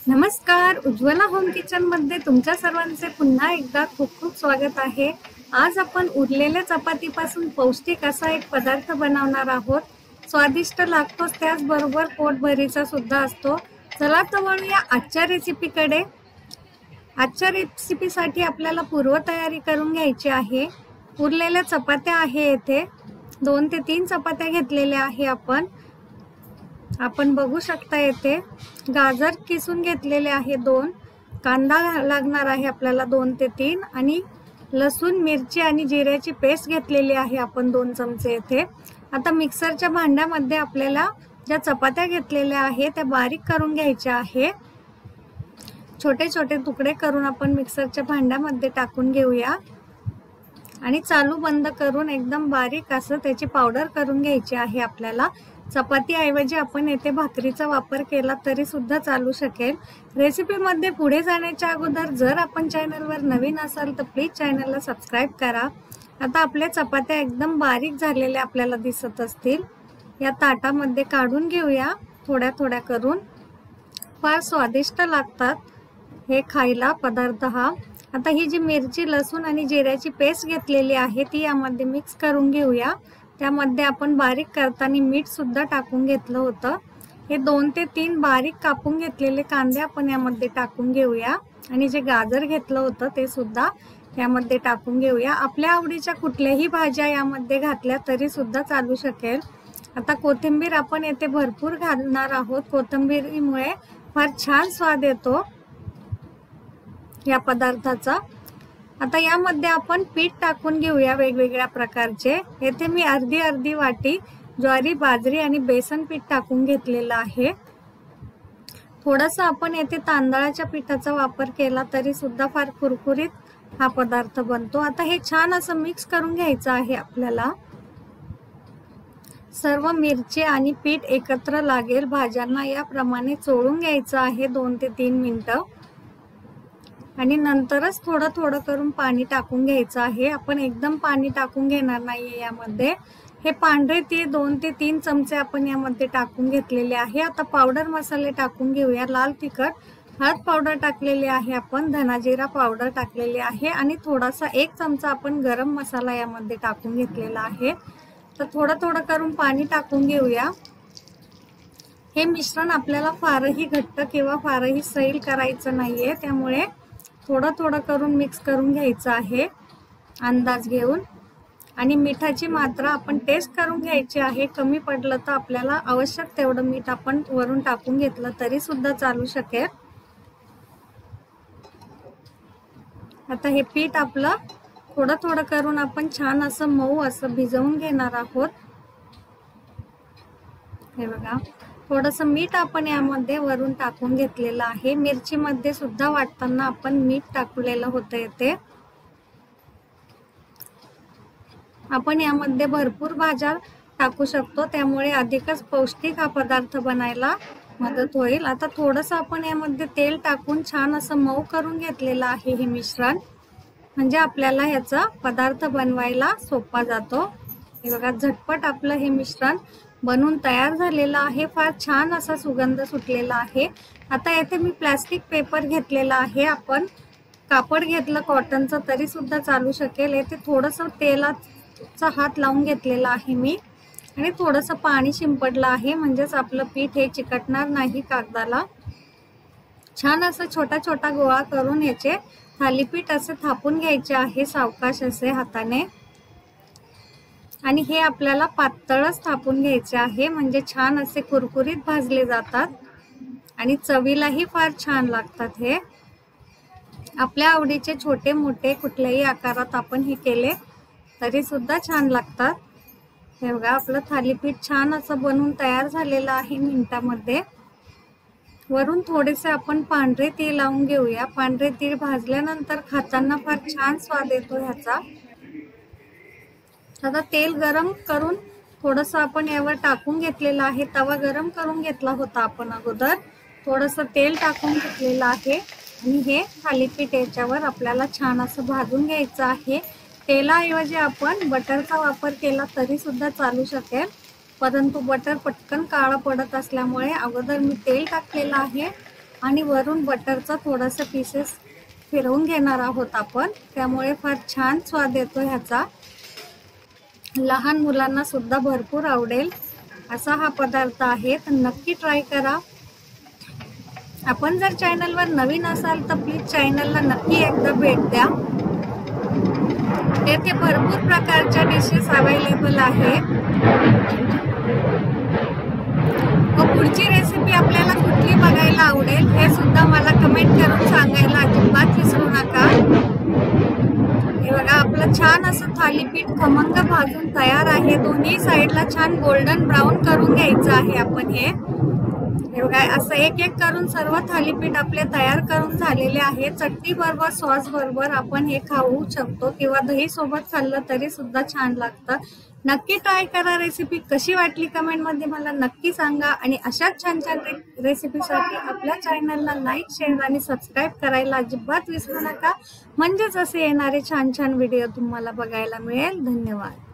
नमस्कार, Ujjwala home kitchen मध्ये तुमच्या सर्वांचे पुन्हा एकदा खूप खूप स्वागत आहे। आज आपण उरलेल्या चपातीपासून पौष्टिक असा एक पदार्थ बनवणार आहोत। स्वादिष्ट लागतोच, त्याचबरोबर पोटभरीचा सुद्धा असतो। चला तर वळूया आजच्या रेसिपीकडे। आजच्या रेसिपीसाठी आपल्याला पूर्वतयारी करून घ्यायची आहे। उरलेल्या चपात्या आहे, येथे 2 ते 3 चपात्या घेतलेल्या आहे आपण बघू शकता। येथे गाजर किसून घेतलेले आहे 2, कांदा लागणार आहे आपल्याला 2 ते 3 आणि लसूण, मिरची आणि जिऱ्याची पेस्ट घेतलेली आहे आपण 2 चमचे येथे। आता मिक्सरच्या भांड्यामध्ये आपल्याला ज्या चपात्या घेतलेल्या आहे त्या बारीक करून घ्यायच्या आहे। छोटे छोटे तुकडे करून आपण मिक्सरच्या भांड्यामध्ये टाकून घेऊया आणि चालू बंद करून एकदम बारीक असं त्याची पावडर करून घ्यायची आहे आपल्याला। चपाती ऐवजी आपण येथे भाकरीचा वापर केला तरी सुद्धा चालू शकेल। रेसिपी मध्ये पुढे जाण्याच्या अगोदर जर आपण चॅनलवर नवीन असाल तर प्लीज चॅनलला सबस्क्राइब करा। आता आपल्या चपात्या एकदम बारीक झालेल्या आपल्याला दिसत असतील। या ताटामध्ये काढून घेऊया थोड्या थोड्या करून। फार स्वादिष्ट लागतात हे खायला पदार्थ हा। आता ही जी मिरची, लसूण आणि जिऱ्याची पेस्ट घेतलेली आहे ती यामध्ये मिक्स करून घेऊया। त्यामध्ये आपण बारीक करताना मीठ सुद्धा टाकून घेतलं होतं। हे 2 ते 3 बारीक कापून घेतलेले कांदे आपण यामध्ये टाकून घेऊया आणि जे गाजर घेतलं होतं ते सुद्धा यामध्ये टाकून घेऊया। आपल्या आवडीच्या कुठल्याही भाज्या यामध्ये घातल्या तरी सुद्धा चालू शकेल। आता कोथिंबीर आपण येथे भरपूर घालणार आहोत। कोथिंबीरीमुळे फार छान स्वाद येतो या पदार्थाचा। आता यामध्ये आपण पीठ टाकून घेऊया वेगवेगळ्या प्रकारचे। येथे मी अर्धी वाटी ज्वारी, बाजरी आणि बेसन पीठ टाकून घेतलेलं आहे। थोडंसं आपण येथे तांदळाच्या पिठाचा वापर केला तरी सुद्धा फार कुरकुरीत हा पदार्थ बनतो। आता हे छान असं मिक्स करून घ्यायचं आहे आपल्याला। सर्व मिरची आणि पीठ एकत्र लागेल भाज्यांना याप्रमाणे चोळून घ्यायचं आहे 2 ते 3 मिनिटं आणि नंतरच थोडं थोडं करून पाणी टाकून घ्यायचं आहे। आपण एकदम पाणी टाकून घेणार नाहीये यामध्ये। हे पांढरे तीळ 2 ते 3 चमचे आपण यामध्ये टाकून घेतलेले आहे। आता पावडर मसाले टाकून घेऊया। लाल तिखट, हळद पावडर टाकलेली आहे आपण, धना जिरा पावडर टाकलेली आहे आणि थोडासा 1 चमचा आपण गरम मसाला यामध्ये टाकून घेतलेला आहे। तर थोडं थोडं करून पाणी टाकून घेऊया। हे मिश्रण आपल्याला फारही घट्ट किंवा फारही सैल करायचं नाहीये, त्यामुळे थोडं थोडं करून मिक्स करून घ्यायचं आहे अंदाज घेऊन। आणि मिठाची मात्रा आपण टेस्ट करून घ्यायची आहे। कमी पडलं तर आपल्याला आवश्यक तेवढं मीठ आपण वरून टाकून घेतलं तरी सुद्धा चालू शकेल। आता हे पीठ आपलं थोडं थोडं करून आपण छान असं मऊ असं भिजवून घेणार आहोत। हे बघा, थोडंसं मीठ आपण यामध्ये वरून टाकून घेतलेलं आहे। मिरची मध्ये सुद्धा वाटताना आपण मीठ टाकलेलं होतं येते। आपण यामध्ये भरपूर भाज्या टाकू शकतो, त्यामुळे अधिकच पौष्टिक हा पदार्थ बनायला मदत होईल। आता थोडंसं आपण यामध्ये तेल टाकून छान असं मऊ करून घेतलेलं आहे हे मिश्रण, म्हणजे आपल्याला ह्याचा पदार्थ बनवायला सोपा जातो। हे बघा, झटपट आपलं हे मिश्रण बनून तयार झालेलं आहे। फार छान असा सुगंध सुटलेला आहे। आता येथे मी प्लास्टिक पेपर घेतलेला आहे। आपण कापड घेतलं कॉटनचं तरी सुद्धा चालू शकेल। येथे थोडंसं तेलाचा हात लावून घेतलेला आहे मी आणि थोडंसं पाणी शिंपडलं आहे, म्हणजेच आपलं पीठ हे चिकटणार नाही कागदाला। छान असं छोटा छोटा गोळा करून याचे थालीपीठ असे थापून घ्यायचे आहे सावकाश असे हाताने। आणि हे आपल्याला पातळच थापून घ्यायचे आहे, म्हणजे छान असे कुरकुरीत भाजले जातात आणि चवीलाही फार छान लागतात। हे आपल्या आवडीचे छोटे मोठे कुठल्याही आकारात आपण हे केले तरी सुद्धा छान लागतात। हे बघा, आपलं थालीपीठ छान असं बनून तयार झालेलं आहे मिनिटामध्ये। वरून थोडेसे आपण पांढरे तीळ लावून घेऊया। पांढरे तीळ भाजल्यानंतर खाताना फार छान स्वाद येतो ह्याचा। आता तेल गरम करून थोडंसं आपण यावर टाकून घेतलेलं आहे। तवा गरम करून घेतला होता आपण अगोदर, थोडंसं तेल टाकून घेतलेलं आहे आणि हे थालीपीठ याच्यावर आपल्याला छान असं भाजून घ्यायचं आहे। तेलाऐवजी आपण बटरचा वापर केला तरी सुद्धा चालू शकेल, परंतु बटर पटकन काळं पडत असल्यामुळे अगोदर मी तेल टाकलेलं आहे आणि वरून बटरचा थोडासा पीसेस फिरवून घेणार आहोत आपण, त्यामुळे फार छान स्वाद येतो ह्याचा. लहान मुलांना सुद्धा भरपूर आवडेल असा हा पदार्थ आहे, तर नक्की ट्राय करा. आपण जर चॅनलवर नवीन असाल तर प्लीज चॅनलला नक्की एकदा भेट द्या. येथे भरपूर प्रकारच्या डिशेस अवेलेबल आहेत. व पुढची रेसिपी आपल्याला कुठली बघायला आवडेल हे सुद्धा मला कमेंट करून सांगायला अजिबात विसरू नका. हे बघा, आपलं छान असं थालीपीठ खमंग भाजून तयार आहे. दोन्ही साईडला छान गोल्डन ब्राऊन करून घ्यायचं आहे आपण हे बघा. असं एक एक करून सर्व थालीपीठ आपले तयार करून झालेले आहे. चटणी बरोबर, सॉस बरोबर आपण हे खाऊ शकतो किंवा दही सोबत खाल्लं तरी सुद्धा छान लागतं. नक्की ट्राय करा. रेसिपी कशी वाटली कमेंटमध्ये मला नक्की सांगा. आणि अशाच छान छान रेसिपीसाठी आपल्या चॅनलला लाईक, शेअर आणि सबस्क्राईब करायला अजिबात विसरू नका. म्हणजेच असे येणारे छान छान व्हिडिओ तुम्हाला बघायला मिळेल. धन्यवाद.